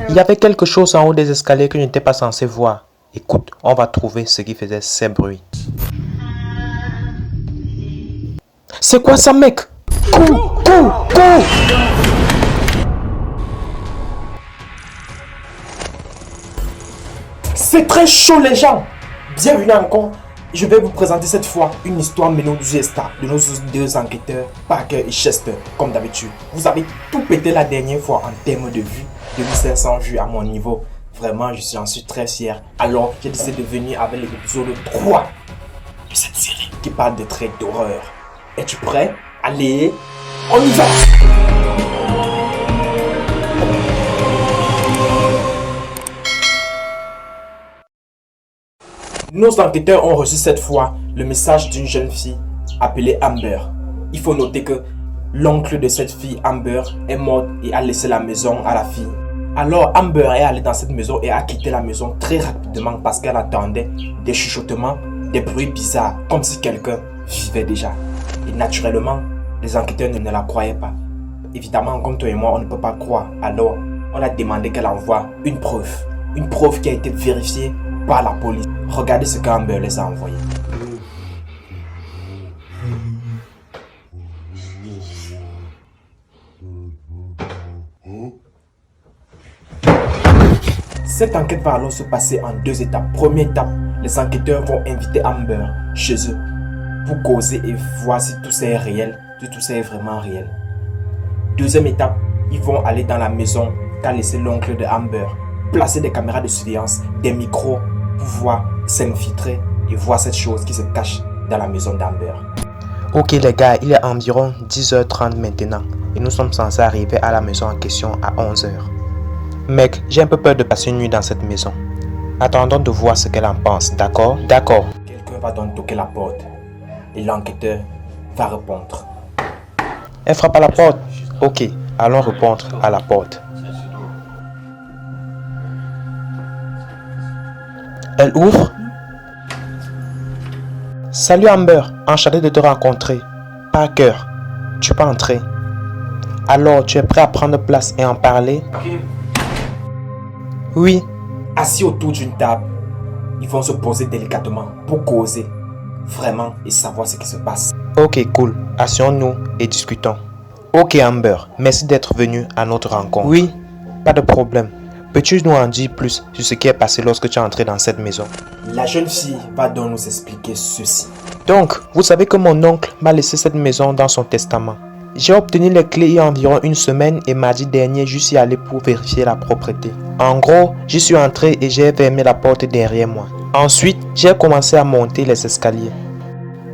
Il y avait quelque chose en haut des escaliers que je n'étais pas censé voir. Écoute, on va trouver ce qui faisait ces bruits. C'est quoi ça, mec? Cours! C'est très chaud, les gens! Bienvenue encore. Je vais vous présenter cette fois une histoire mélodieuse de nos deux enquêteurs, Parker et Chester, comme d'habitude. Vous avez tout pété la dernière fois en termes de vues, 2500 vues à mon niveau. Vraiment, j'en suis très fier. Alors, j'ai décidé de venir avec l'épisode 3 de cette série qui parle de traits d'horreur. Es-tu prêt? Allez, on y va! Nos enquêteurs ont reçu cette fois le message d'une jeune fille appelée Amber. Il faut noter que l'oncle de cette fille, Amber, est mort et a laissé la maison à la fille. Alors Amber est allée dans cette maison et a quitté la maison très rapidement parce qu'elle attendait des chuchotements, des bruits bizarres, comme si quelqu'un vivait déjà. Et naturellement, les enquêteurs ne la croyaient pas. Évidemment, comme toi et moi, on ne peut pas croire. Alors, on a demandé qu'elle envoie une preuve qui a été vérifiée par la police. Regardez ce qu'Amber les a envoyés. Cette enquête va alors se passer en deux étapes. Première étape, les enquêteurs vont inviter Amber chez eux pour causer et voir si tout ça est réel, si tout ça est vraiment réel. Deuxième étape, ils vont aller dans la maison qu'a laissé l'oncle de Amber, placer des caméras de surveillance, des micros pour pouvoir s'infiltrer et voir cette chose qui se cache dans la maison d'Amber. Ok les gars, il est environ 10h30 maintenant et nous sommes censés arriver à la maison en question à 11h. Mec, j'ai un peu peur de passer une nuit dans cette maison. Attendons de voir ce qu'elle en pense, d'accord? D'accord. Quelqu'un va donc toquer la porte et l'enquêteur va répondre. Elle frappe à la porte. Ok, allons répondre à la porte. Elle ouvre. Salut Amber, enchanté de te rencontrer. Parker, tu peux entrer. Alors, tu es prêt à prendre place et en parler? Oui. Assis autour d'une table, ils vont se poser délicatement pour causer vraiment et savoir ce qui se passe. Ok, cool. Asseyons-nous et discutons. Ok Amber, merci d'être venu à notre rencontre. Oui, pas de problème. Peux-tu nous en dire plus sur ce qui est passé lorsque tu es entré dans cette maison? La jeune fille va donc nous expliquer ceci. Donc, vous savez que mon oncle m'a laissé cette maison dans son testament. J'ai obtenu les clés il y a environ une semaine et mardi dernier, je suis allé pour vérifier la propreté. En gros, j'y suis entré et j'ai fermé la porte derrière moi. Ensuite, j'ai commencé à monter les escaliers.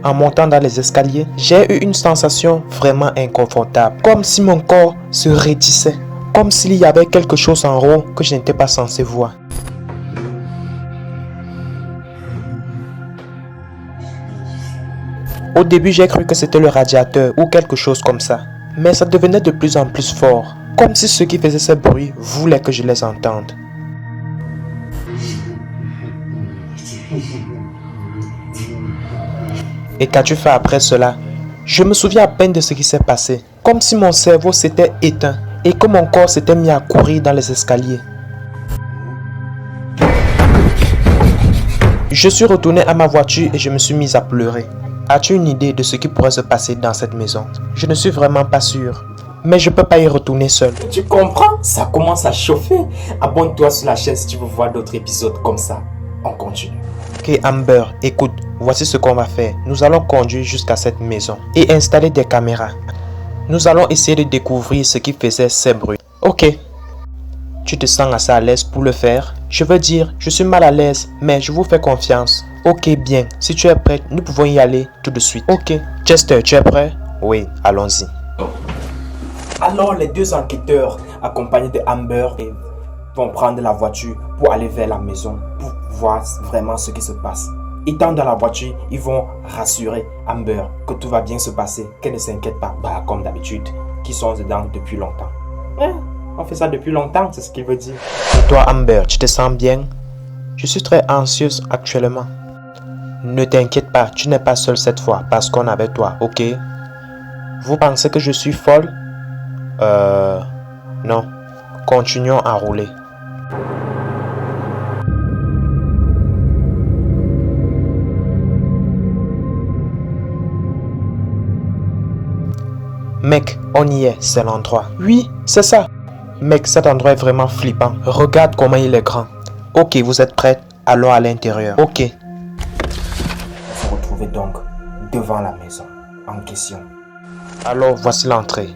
En montant dans les escaliers, j'ai eu une sensation vraiment inconfortable, comme si mon corps se raidissait. Comme s'il y avait quelque chose en haut que je n'étais pas censé voir. Au début, j'ai cru que c'était le radiateur ou quelque chose comme ça. Mais ça devenait de plus en plus fort. Comme si ceux qui faisaient ce bruit voulaient que je les entende. Et qu'as-tu fait après cela? Je me souviens à peine de ce qui s'est passé. Comme si mon cerveau s'était éteint. Et que mon corps s'était mis à courir dans les escaliers. Je suis retourné à ma voiture et je me suis mis à pleurer. As-tu une idée de ce qui pourrait se passer dans cette maison? Je ne suis vraiment pas sûr. Mais je ne peux pas y retourner seul. Tu comprends? Ça commence à chauffer. Abonne-toi sur la chaîne si tu veux voir d'autres épisodes comme ça. On continue. Ok Amber, écoute, voici ce qu'on va faire. Nous allons conduire jusqu'à cette maison et installer des caméras. Nous allons essayer de découvrir ce qui faisait ces bruits. Ok. Tu te sens assez à l'aise pour le faire? Je veux dire, je suis mal à l'aise, mais je vous fais confiance. Ok, bien. Si tu es prête, nous pouvons y aller tout de suite. Ok. Chester, tu es prêt? Oui, allons-y. Alors, les deux enquêteurs, accompagnés de Amber, vont prendre la voiture pour aller vers la maison, pour voir vraiment ce qui se passe. Étant dans la voiture, ils vont rassurer Amber que tout va bien se passer, qu'elle ne s'inquiète pas, comme d'habitude, qu'ils sont dedans depuis longtemps. On fait ça depuis longtemps, c'est ce qu'il veut dire. Et toi Amber, tu te sens bien? Je suis très anxieuse actuellement. Ne t'inquiète pas, tu n'es pas seule cette fois, parce qu'on est avec toi, ok? Vous pensez que je suis folle? Non. Continuons à rouler. Mec, on y est, c'est l'endroit. Oui, c'est ça. Mec, cet endroit est vraiment flippant. Regarde comment il est grand. Ok, vous êtes prêts? Allons à l'intérieur. Ok. On se retrouvait donc devant la maison en question. Alors, voici l'entrée.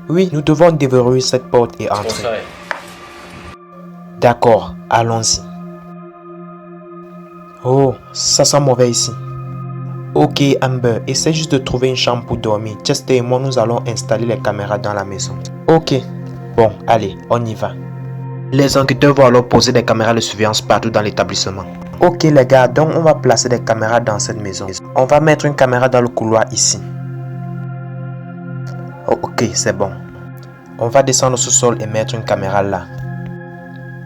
Oui, nous devons déverrouiller cette porte et entrer. D'accord, allons-y. Oh, ça sent mauvais ici. Ok, Amber, essaie juste de trouver une chambre pour dormir. Chester et moi, nous allons installer les caméras dans la maison. Ok. Bon, allez, on y va. Les enquêteurs vont alors poser des caméras de surveillance partout dans l'établissement. Ok les gars, donc on va placer des caméras dans cette maison. On va mettre une caméra dans le couloir ici. Oh, ok, c'est bon. On va descendre au sous-sol et mettre une caméra là.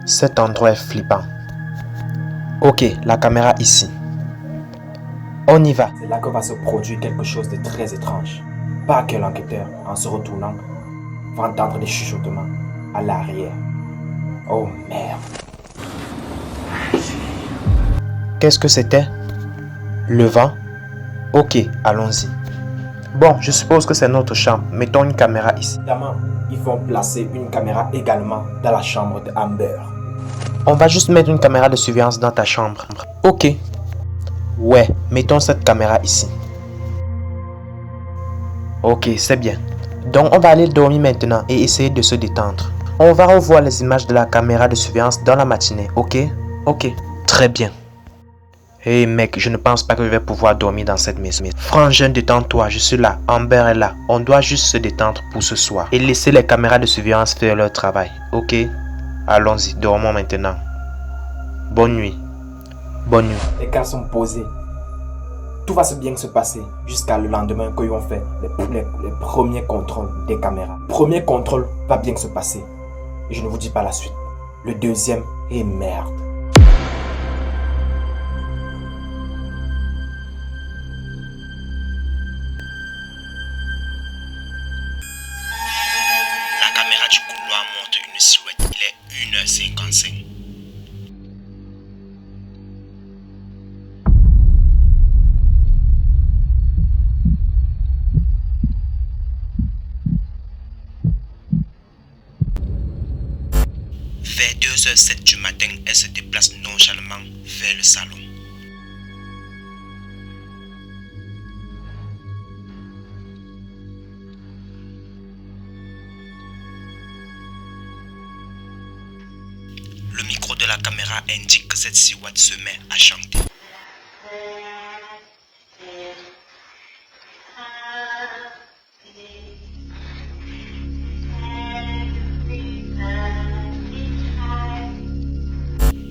Cet endroit est flippant. Ok, la caméra ici. On y va. C'est là que va se produire quelque chose de très étrange. Pas que l'enquêteur, en se retournant, va entendre des chuchotements à l'arrière. Oh merde. Qu'est-ce que c'était? Le vent? Ok, allons-y. Bon, je suppose que c'est notre chambre. Mettons une caméra ici. Évidemment, ils vont placer une caméra également dans la chambre de Amber. On va juste mettre une caméra de surveillance dans ta chambre. Ok. Ouais, mettons cette caméra ici. Ok, c'est bien. Donc on va aller dormir maintenant et essayer de se détendre. On va revoir les images de la caméra de surveillance dans la matinée, ok? Ok, très bien. Hey mec, je ne pense pas que je vais pouvoir dormir dans cette maison. Frangin, détends-toi, je suis là, Amber est là. On doit juste se détendre pour ce soir. Et laisser les caméras de surveillance faire leur travail, ok? Allons-y, dormons maintenant. Bonne nuit. Bonne nuit. Les gars sont posés. Tout va bien se passer jusqu'à le lendemain qu'ils vont faire les premiers contrôles des caméras. Le premier contrôle va bien se passer. Et je ne vous dis pas la suite. Le deuxième est merde. La caméra du couloir montre une silhouette. Il est 1h55. Vers 2h07 du matin, elle se déplace nonchalamment vers le salon. Le micro de la caméra indique que cette silhouette se met à chanter.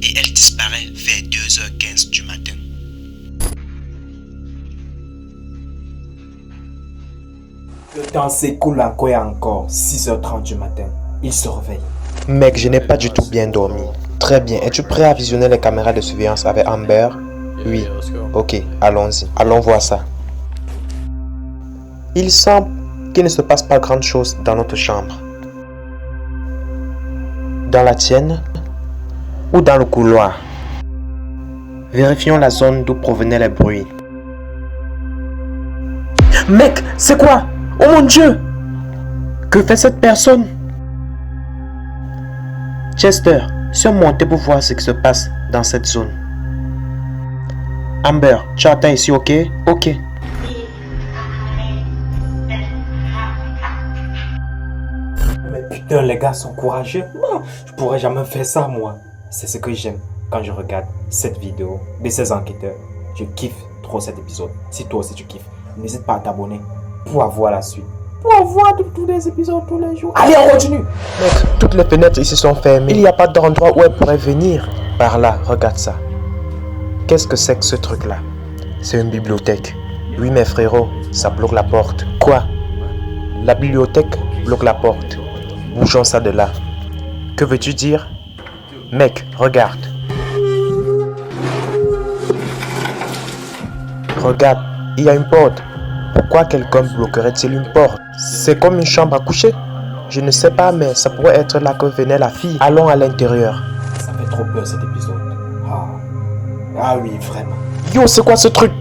Et elle disparaît vers 2h15 du matin. Le temps s'écoule encore et encore. 6h30 du matin. Il se réveille. Mec, je n'ai pas du tout bien dormi. Très bien. Es-tu prêt à visionner les caméras de surveillance avec Amber? Oui. Ok, allons-y. Allons voir ça. Il semble qu'il ne se passe pas grand chose dans notre chambre. Dans la tienne? Ou dans le couloir? Vérifions la zone d'où provenaient les bruits. Mec, c'est quoi? Oh mon Dieu! Que fait cette personne? Chester, suis monté pour voir ce qui se passe dans cette zone. Amber, tu attends ici, ok? Ok. Mais putain, les gars sont courageux. Non, je pourrais jamais faire ça, moi. C'est ce que j'aime quand je regarde cette vidéo de ces enquêteurs. Je kiffe trop cet épisode. Si toi aussi tu kiffes, n'hésite pas à t'abonner pour avoir la suite. Pour avoir tous les épisodes tous les jours. Allez, on continue. Mec, toutes les fenêtres ici sont fermées. Il n'y a pas d'endroit où elle pourrait venir. Par là, regarde ça. Qu'est-ce que c'est que ce truc-là? C'est une bibliothèque. Oui, mes frérots, ça bloque la porte. Quoi? La bibliothèque bloque la porte. Bougeons ça de là. Que veux-tu dire? Mec, regarde. Regarde, il y a une porte. Pourquoi quelqu'un bloquerait-il une porte? C'est comme une chambre à coucher. Je ne sais pas, mais ça pourrait être là que venait la fille. Allons à l'intérieur. Ça fait trop peur cet épisode. Ah oui, vraiment. Yo, c'est quoi ce truc?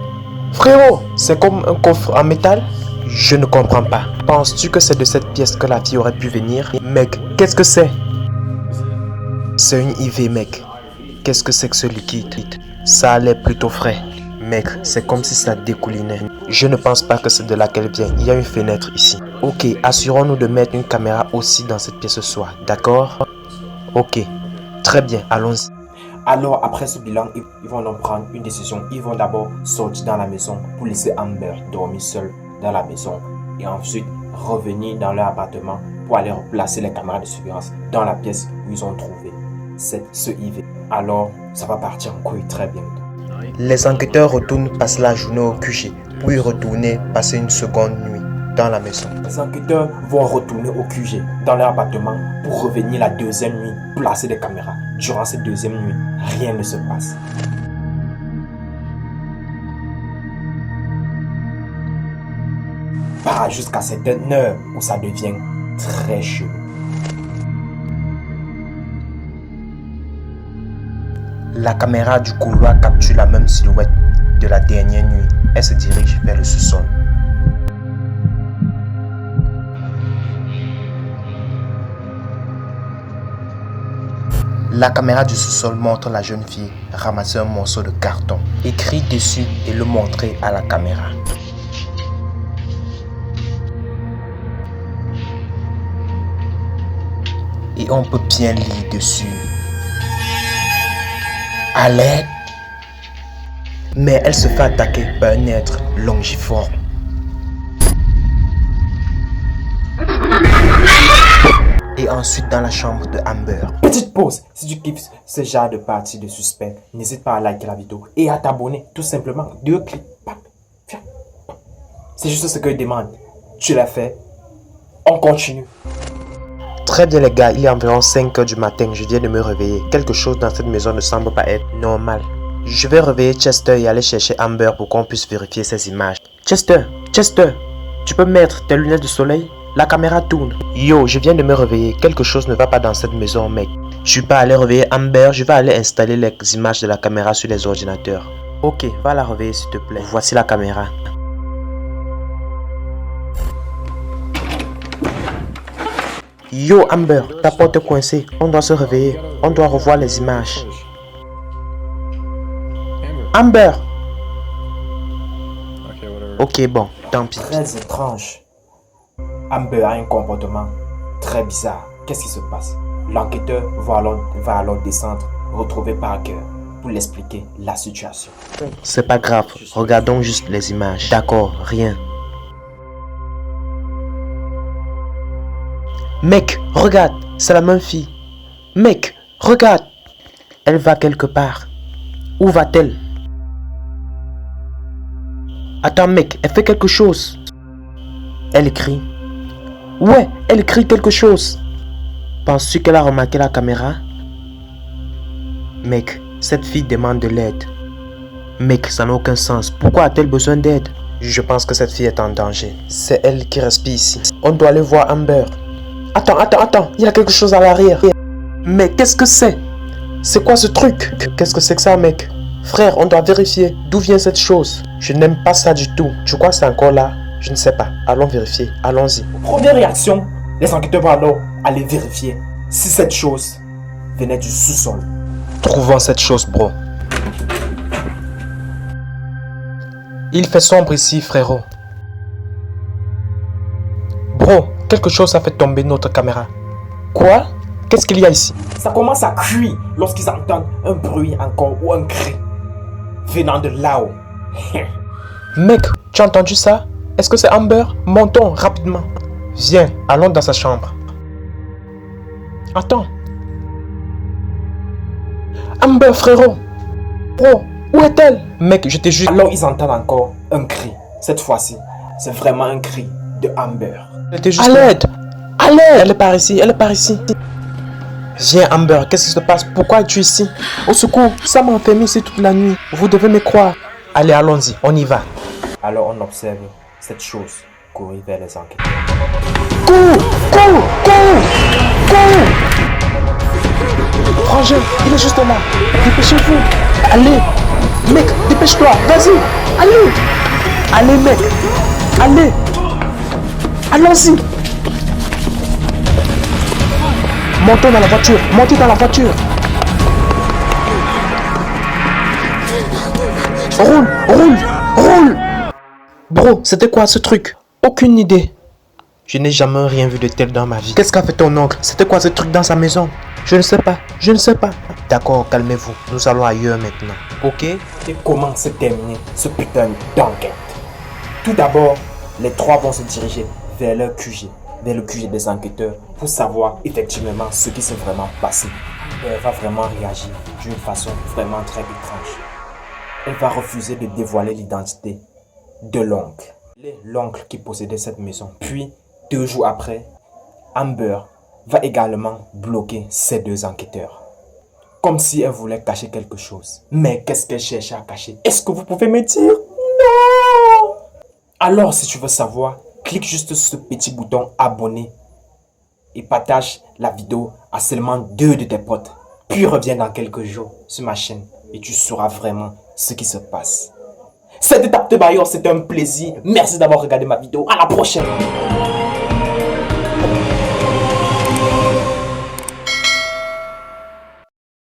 Frérot, c'est comme un coffre en métal? Je ne comprends pas. Penses-tu que c'est de cette pièce que la fille aurait pu venir? Mec, qu'est-ce que c'est? C'est une IV, mec. Qu'est-ce que c'est que ce liquide? Ça a l'air plutôt frais. Mec, c'est comme si ça découlinait. Je ne pense pas que c'est de là qu'elle vient. Il y a une fenêtre ici. Ok, assurons-nous de mettre une caméra aussi dans cette pièce ce soir. D'accord? Ok. Très bien, allons-y. Alors, après ce bilan, ils vont donc prendre une décision. Ils vont d'abord sortir dans la maison pour laisser Amber dormir seule dans la maison. Et ensuite, revenir dans leur appartement pour aller replacer les caméras de surveillance dans la pièce où ils ont trouvé ce IV. Alors, ça va partir en couille très bientôt. Les enquêteurs retournent passer la journée au QG, pour y retourner passer une seconde nuit dans la maison. Les enquêteurs vont retourner au QG, dans leur appartement, pour revenir la deuxième nuit, placer des caméras. Durant cette deuxième nuit, rien ne se passe. Pas jusqu'à certaines heures où ça devient très chaud. La caméra du couloir capture la même silhouette de la dernière nuit. Elle se dirige vers le sous-sol. La caméra du sous-sol montre la jeune fille ramasser un morceau de carton, écrit dessus et le montrer à la caméra. Et on peut bien lire dessus. À l'aide. Mais elle se fait attaquer par un être longiforme. Et ensuite dans la chambre de Amber. Petite pause, si tu kiffes ce genre de partie de suspect, n'hésite pas à liker la vidéo et à t'abonner tout simplement. 2 clics. C'est juste ce que je demande. Tu l'as fait. On continue. Très bien les gars, il est environ 5 h du matin, je viens de me réveiller. Quelque chose dans cette maison ne semble pas être normal. Je vais réveiller Chester et aller chercher Amber pour qu'on puisse vérifier ces images. Chester, tu peux mettre tes lunettes de soleil? La caméra tourne. Yo, je viens de me réveiller, quelque chose ne va pas dans cette maison mec. Je suis pas allé réveiller Amber, je vais aller installer les images de la caméra sur les ordinateurs. Ok, va la réveiller s'il te plaît. Voici la caméra. Yo Amber, ta porte est coincée. On doit se réveiller. On doit revoir les images. Amber! Ok, bon, tant pis. Très étrange. Amber a un comportement très bizarre. Qu'est-ce qui se passe? L'enquêteur va alors descendre, retrouver Parker pour l'expliquer la situation. C'est pas grave, regardons juste les images. D'accord, rien. Mec, regarde, c'est la même fille. Mec, regarde. Elle va quelque part. Où va-t-elle? Attends mec, elle fait quelque chose. Elle écrit. Ouais, elle écrit quelque chose. Penses-tu qu'elle a remarqué la caméra? Mec, cette fille demande de l'aide. Mec, ça n'a aucun sens. Pourquoi a-t-elle besoin d'aide? Je pense que cette fille est en danger. C'est elle qui respire ici. On doit aller voir Amber. Attends, il y a quelque chose à l'arrière. Mais qu'est-ce que c'est? C'est quoi ce truc? Qu'est-ce que c'est que ça, mec? Frère, on doit vérifier d'où vient cette chose. Je n'aime pas ça du tout. Tu crois que c'est encore là? Je ne sais pas. Allons vérifier. Allons-y. Première réaction, les enquêteurs vont alors aller vérifier si cette chose venait du sous-sol. Trouvons cette chose, bro. Il fait sombre ici, frérot. Bro, quelque chose a fait tomber notre caméra. Quoi? Qu'est-ce qu'il y a ici? Ça commence à crier lorsqu'ils entendent un bruit encore ou un cri venant de là-haut. Mec, tu as entendu ça? Est-ce que c'est Amber? Montons rapidement. Viens, allons dans sa chambre. Attends. Amber, frérot. Bro, où est-elle? Mec, je te jure. Alors ils entendent encore un cri. Cette fois-ci, c'est vraiment un cri de Amber. À l'aide! À l'aide! Elle est par ici, elle est par ici. Viens Amber, qu'est-ce qui se passe? Pourquoi es-tu ici? Au secours, ça m'a enfermé ici toute la nuit. Vous devez me croire. Allez, allons-y, on y va. Alors on observe cette chose courir vers les enquêteurs. Cours! Cours! Cours! Cours! Frangin, il est juste là. Dépêchez-vous. Allez. Mec, dépêche-toi. Vas-y. Allez. Allez, mec. Allez. Allons-y. Montons dans la voiture. Montez dans la voiture. Roule. Roule. Roule. Bro, c'était quoi ce truc? Aucune idée. Je n'ai jamais rien vu de tel dans ma vie. Qu'est-ce qu'a fait ton oncle? C'était quoi ce truc dans sa maison? Je ne sais pas. Je ne sais pas. D'accord, calmez-vous. Nous allons ailleurs maintenant. Ok? Et comment se terminer ce putain d'enquête? Tout d'abord, les trois vont se diriger vers leur QG, vers le QG des enquêteurs, pour savoir effectivement ce qui s'est vraiment passé. Et elle va vraiment réagir d'une façon vraiment très étrange. Elle va refuser de dévoiler l'identité de l'oncle. L'oncle qui possédait cette maison. Puis, 2 jours après, Amber va également bloquer ces 2 enquêteurs. Comme si elle voulait cacher quelque chose. Mais qu'est-ce qu'elle cherchait à cacher? Est-ce que vous pouvez me dire? Non! Alors, si tu veux savoir, clique juste sur ce petit bouton abonner et partage la vidéo à seulement 2 de tes potes. Puis reviens dans quelques jours sur ma chaîne et tu sauras vraiment ce qui se passe. C'était Tapte Bayor, c'était un plaisir. Merci d'avoir regardé ma vidéo. À la prochaine!